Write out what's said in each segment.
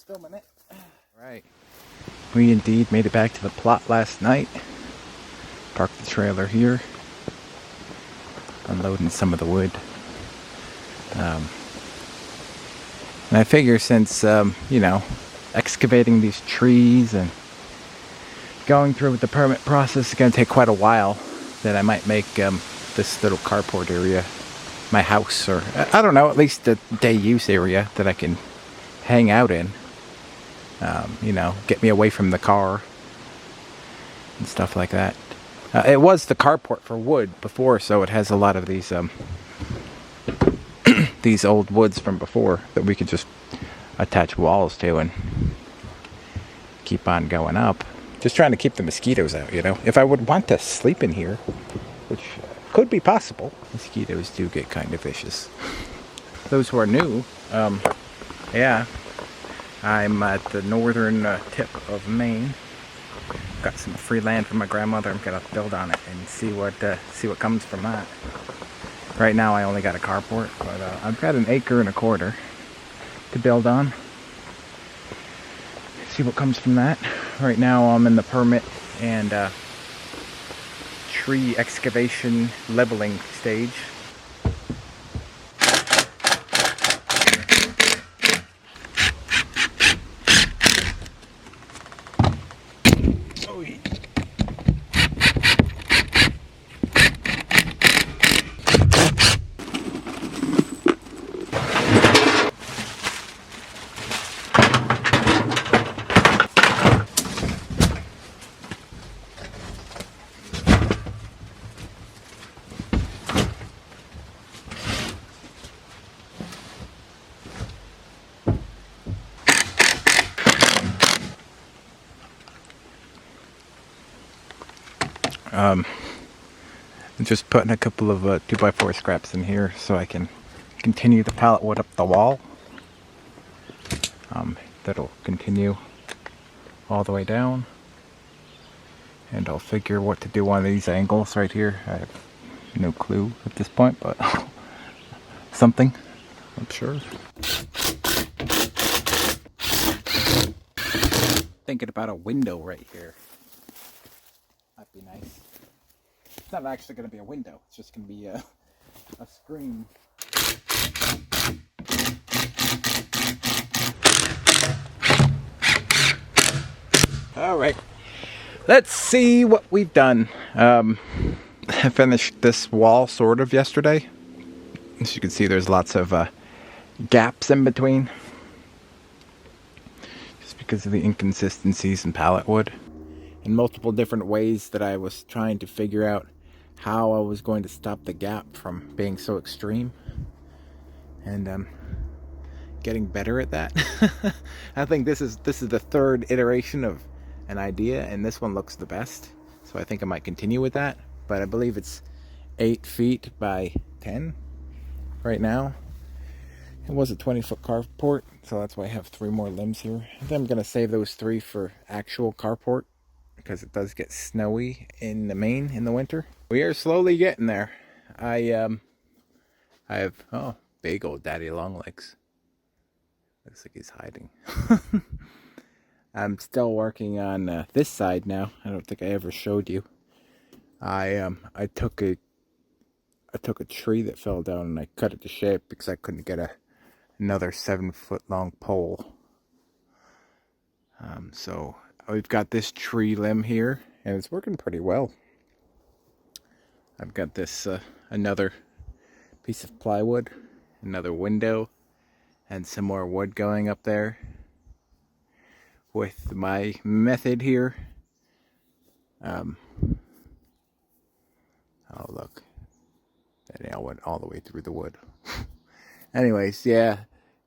filming it. Right. We indeed made it back to the plot last night. Parked the trailer here. Unloading some of the wood. And I figure since, excavating these trees and going through with the permit process is going to take quite a while, that I might make this little carport area my house, or I don't know, at least a day use area that I can hang out in. Get me away from the car and stuff like that. It was the carport for wood before, so it has a lot of these these old woods from before that we could just attach walls to and keep on going up. Just trying to keep the mosquitoes out, If I would want to sleep in here, which could be possible, mosquitoes do get kind of vicious. Those who are new, I'm at the northern tip of Maine. Got some free land from my grandmother. I'm gonna build on it and see what comes from that. Right now I only got a carport, but I've got 1.25 acres to build on. See what comes from that. Right now I'm in the permit and tree excavation leveling stage. I'm just putting a couple of 2x4 scraps in here so I can continue the pallet wood up the wall. That'll continue all the way down. And I'll figure what to do on these angles right here. I have no clue at this point, but something, I'm sure. Thinking about a window right here. That'd be nice. It's not actually going to be a window. It's just going to be a screen. All right. Let's see what we've done. I finished this wall sort of yesterday. As you can see, there's lots of gaps in between. Just because of the inconsistencies in pallet wood. In multiple different ways that I was trying to figure out how I was going to stop the gap from being so extreme, and getting better at that. I think this is the third iteration of an idea, and this one looks the best, so I think I might continue with that. But I believe it's 8 feet by 10 right now. It was a 20-foot carport, so that's why I have 3 more limbs here. I think I'm gonna save those 3 for actual carport, because it does get snowy in the Maine in the winter. We are slowly getting there. I have, big old daddy long legs. Looks like he's hiding. I'm still working on this side now. I don't think I ever showed you. I took a tree that fell down and I cut it to shape because I couldn't get another 7-foot long pole. So we've got this tree limb here, and it's working pretty well. I've got this another piece of plywood, another window, and some more wood going up there. With my method here. Oh look, that nail went all the way through the wood. Anyways, yeah,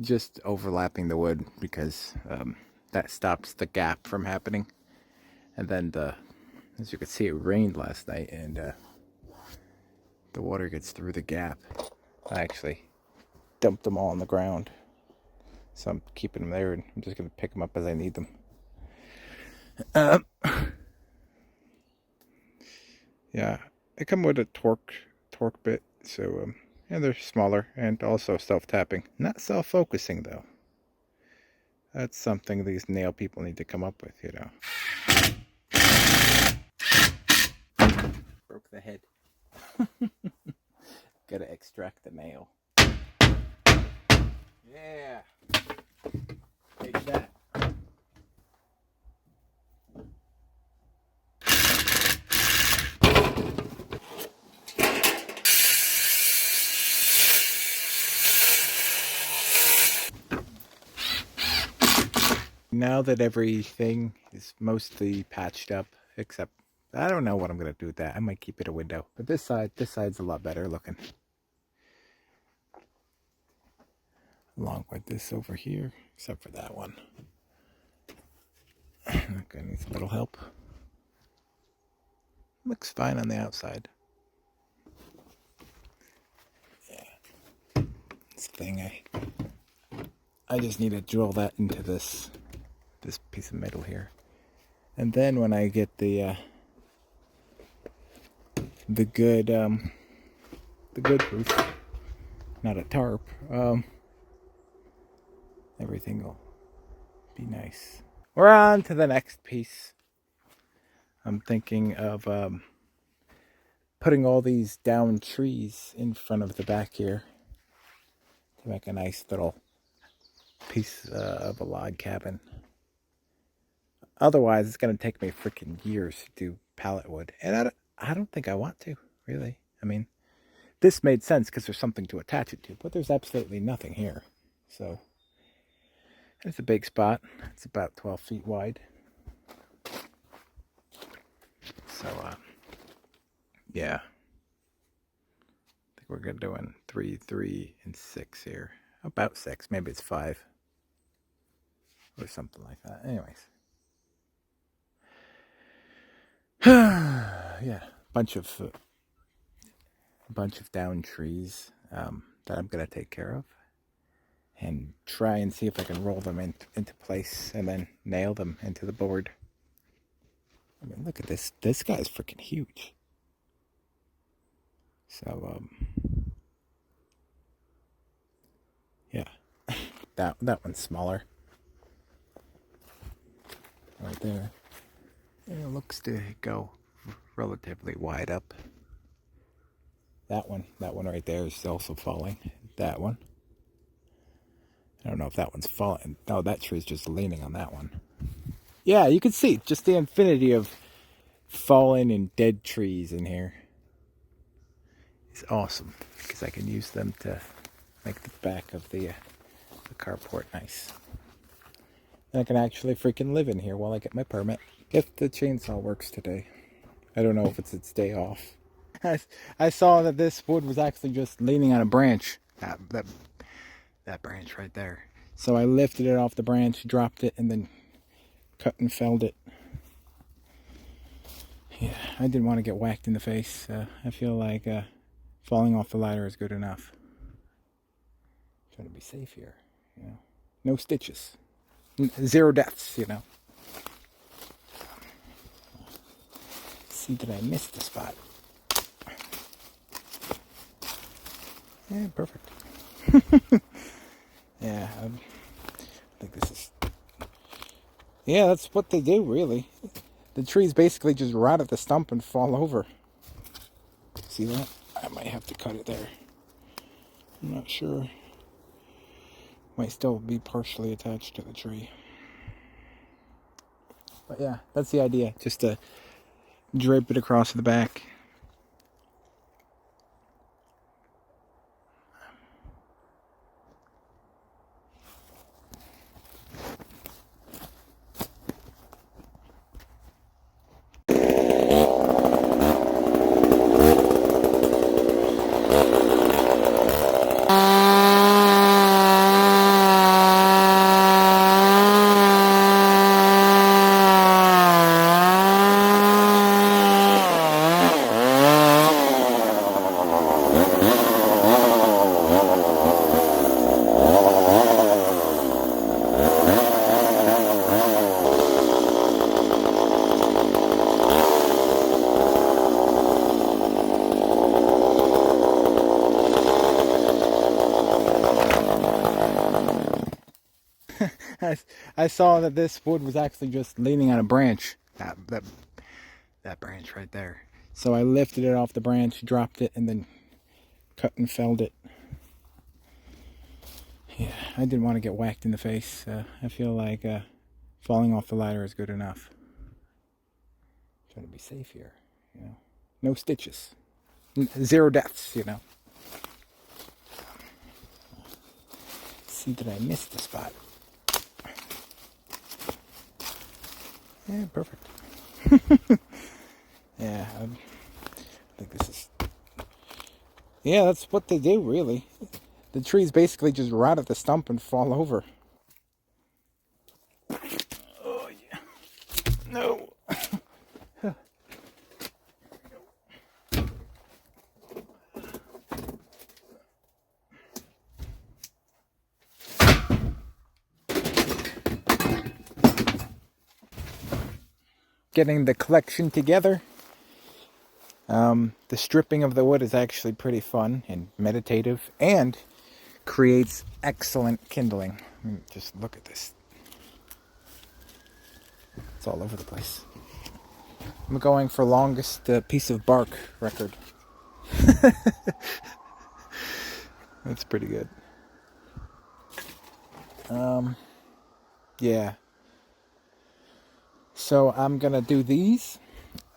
just overlapping the wood because that stops the gap from happening. And then as you can see, it rained last night, and the water gets through the gap. I actually dumped them all on the ground, so I'm keeping them there, and I'm just gonna pick them up as I need them. Yeah, they come with a torque bit, so and they're smaller and also self-tapping. Not self-focusing though. That's something these nail people need to come up with, you know. Broke the head. Gotta extract the nail. Yeah. Take that. Now that everything is mostly patched up, except I don't know what I'm gonna do with that. I might keep it a window. But this side's a lot better looking. Along with this over here, except for that one. Okay, needs a little help. Looks fine on the outside. Yeah. This thing, I just need to drill that into this piece of metal here. And then when I get the good roof, not a tarp, everything will be nice. We're on to the next piece. I'm thinking of putting all these down trees in front of the back here to make a nice little piece of a log cabin. Otherwise, it's going to take me freaking years to do pallet wood. And I don't think I want to, really. I mean, this made sense because there's something to attach it to, but there's absolutely nothing here. So, it's a big spot. It's about 12 feet wide. So, yeah. I think we're doing 3, 3, and 6 here. About 6. Maybe it's 5. Or something like that. Anyways. Yeah. Bunch of down trees that I'm going to take care of. And try and see if I can roll them into place and then nail them into the board. I mean, look at this. This guy's freaking huge. So, yeah. that one's smaller. Right there. And it looks to go relatively wide up. That one right there is also falling. That one. I don't know if that one's falling. No, that tree's just leaning on that one. Yeah, you can see just the infinity of fallen and dead trees in here. It's awesome because I can use them to make the back of the carport nice. And I can actually freaking live in here while I get my permit. If the chainsaw works today. I don't know if it's its day off. I saw that this wood was actually just leaning on a branch. That branch right there. So I lifted it off the branch, dropped it, and then cut and felled it. Yeah, I didn't want to get whacked in the face. I feel like falling off the ladder is good enough. I'm trying to be safe here, you know. No stitches. 0 deaths, you know. See that I missed the spot. Yeah, perfect. Yeah, I think this is... Yeah, that's what they do, really. The trees basically just rot at the stump and fall over. See that? I might have to cut it there. I'm not sure. Might still be partially attached to the tree. But yeah, that's the idea. Just to drape it across the back. I saw that this wood was actually just leaning on a branch. That branch right there. So I lifted it off the branch, dropped it, and then cut and felled it. Yeah, I didn't want to get whacked in the face. I feel like falling off the ladder is good enough. Trying to be safe here, you know. No stitches. 0 deaths, you know. See that I missed the spot. Yeah, perfect. Yeah, I think this is... Yeah, that's what they do, really. The trees basically just rot at the stump and fall over. Oh, yeah. No. Getting the collection together. The stripping of the wood is actually pretty fun and meditative and creates excellent kindling. I mean, just look at this. It's all over the place. I'm going for longest piece of bark record. That's pretty good. Yeah. So I'm gonna do these.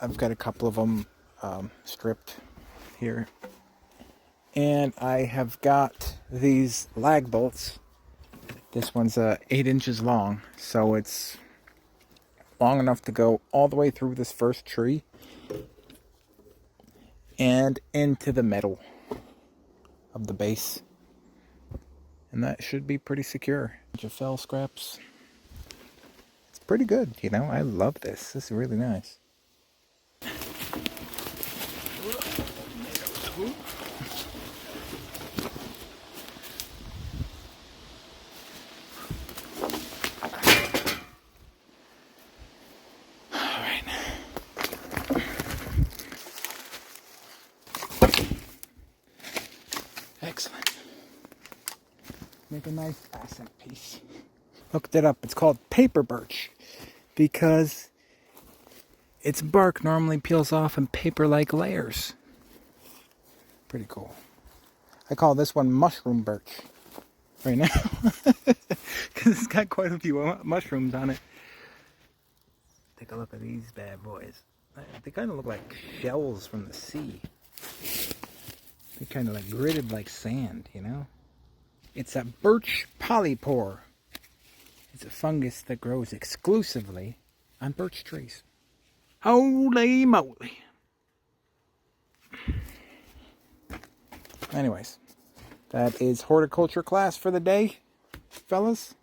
I've got a couple of them stripped here. And I have got these lag bolts. This one's 8 inches long, so it's long enough to go all the way through this first tree and into the metal of the base. And that should be pretty secure. Bunch of fell scraps. It's pretty good, you know. I love this. This is really nice. Excellent. Make a nice accent piece. Looked it up. It's called paper birch because its bark normally peels off in paper-like layers. Pretty cool. I call this one mushroom birch right now because it's got quite a few mushrooms on it. Take a look at these bad boys. They kind of look like shells from the sea. They kind of like gritted like sand, you know? It's a birch polypore. It's a fungus that grows exclusively on birch trees. Holy moly. Anyways, that is horticulture class for the day, fellas.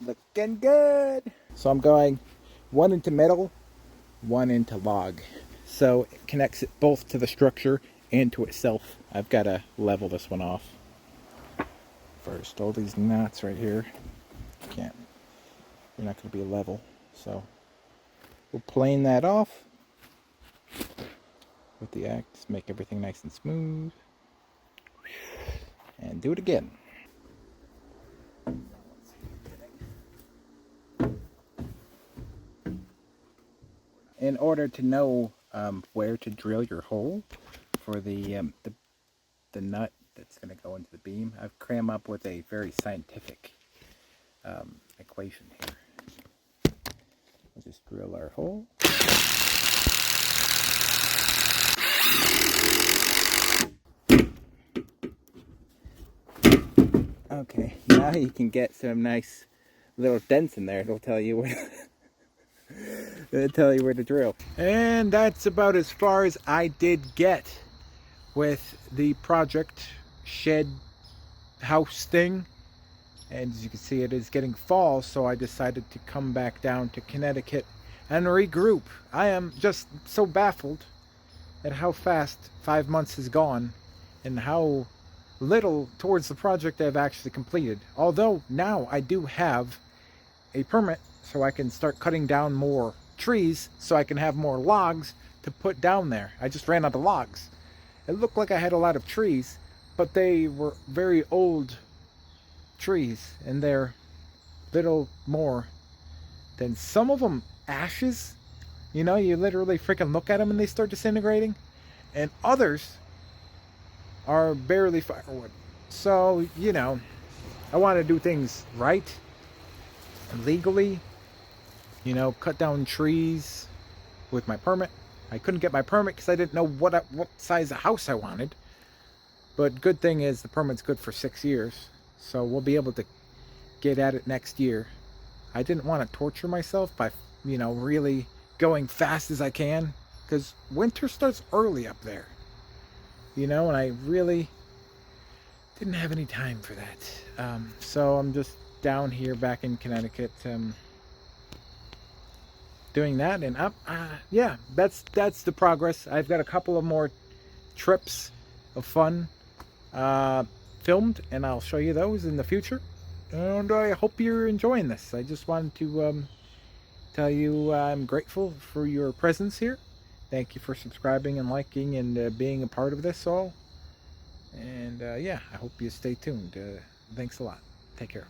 Looking good. So I'm going one into metal, one into log. So it connects it both to the structure and to itself. I've got to level this one off. First, all these knots right here. They're not going to be level. So we'll plane that off with the axe, make everything nice and smooth. And do it again. In order to know where to drill your hole for the nut that's going to go into the beam, I've crammed up with a very scientific equation here. We'll just drill our hole. Okay, now you can get some nice little dents in there. It'll tell you where it'll tell you where to drill. And that's about as far as I did get with the project shed house thing. And as you can see, it is getting fall, so I decided to come back down to Connecticut and regroup. I am just so baffled at how fast 5 months has gone and how little towards the project I've actually completed. Although now I do have a permit, so I can start cutting down more trees so I can have more logs to put down there. I just ran out of logs. It looked like I had a lot of trees, but they were very old trees, and they're little more than, some of them, ashes. You know, you literally freaking look at them and they start disintegrating. And others are barely firewood. So, you know, I want to do things right, legally. You know, cut down trees with my permit. I couldn't get my permit because I didn't know what size of house I wanted. But good thing is the permit's good for 6 years. So we'll be able to get at it next year. I didn't want to torture myself by, you know, really going fast as I can, because winter starts early up there. You know, and I really didn't have any time for that. So I'm just down here back in Connecticut, doing that, and yeah, that's the progress. I've got a couple of more trips of fun filmed, and I'll show you those in the future. And I hope you're enjoying this. I just wanted to tell you I'm grateful for your presence here. Thank you for subscribing and liking and being a part of this all. And yeah, I hope you stay tuned. Thanks a lot. Take care.